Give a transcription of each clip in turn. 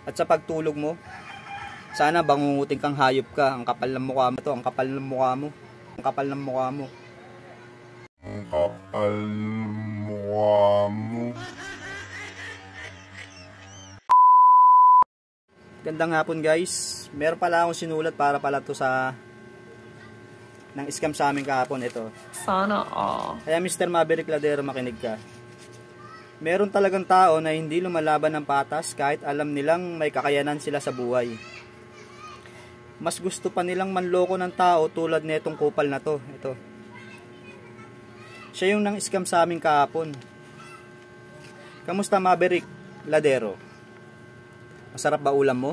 At sa pagtulog mo, sana bangungutin kang hayop ka. Ang kapal ng mukha mo to, ang kapal ng mukha mo. Ang kapal ng mukha mo. Ang kapal ng mukha mo. Gandang hapon guys. Meron pala akong sinulat para pala to sa ng scam sa amin kahapon. Ito. Sana all. Kaya Mr. Maverick Ladero, makinig ka. Meron talagang tao na hindi lumalaban ng patas kahit alam nilang may kakayanan sila sa buhay. Mas gusto pa nilang manloko ng tao tulad netong kupal na to. Ito. Siya yung nang scam sa amin kahapon. Kamusta Maverick Ladero? Masarap ba ulam mo?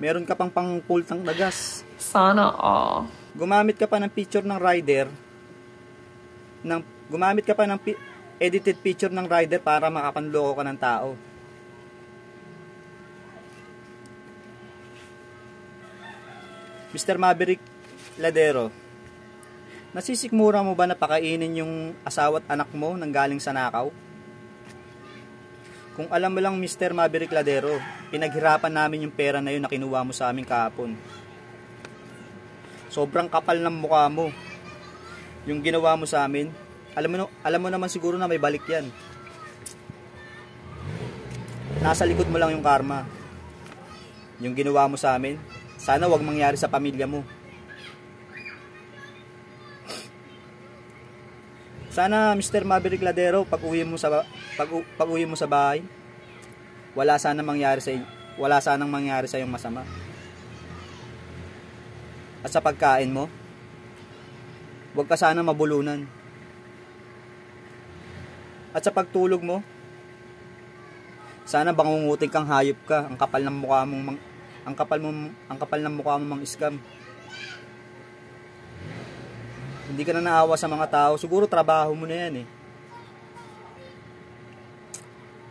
Meron ka pang pangpultang na gas. Sana all. Gumamit ka pa ng picture ng rider. Gumamit ka pa ng edited picture ng rider para makapanloko ka ng tao. Mr. Maverick Ladero, nasisikmura mo ba na pakainin yung asawa at anak mo nang galing sa nakaw? Kung alam mo lang Mr. Maverick Ladero, pinaghirapan namin yung pera na yun na kinuha mo sa amin kahapon. Sobrang kapal ng mukha mo. Yung ginawa mo sa amin, alam mo naman siguro na may balik yan. Nasa likod mo lang yung karma. Yung ginawa mo sa amin, sana wag mangyari sa pamilya mo. Sana Mr. Maverick Ladero, pag uwi mo sa bahay, wala sanang mangyari sa iyong masama. At sa pagkain mo, wag ka sana mabulunan. At sa pagtulog mo, sana bangungutin kang hayop ka. Ang kapal ng mukha mong ang kapal ng mukha mo mang scam. Hindi ka na naawa sa mga tao. Siguro trabaho mo na yan eh.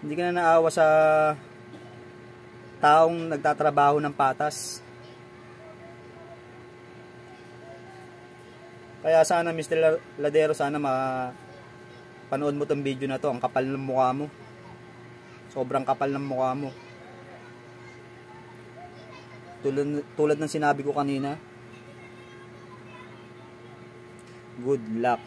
Hindi ka na naawa sa taong nagtatrabaho ng patas. Kaya sana Mr. Ladero, sana panood mo tong video na to. Ang kapal ng mukha mo. Sobrang kapal ng mukha mo. Tulad ng sinabi ko kanina. Good luck.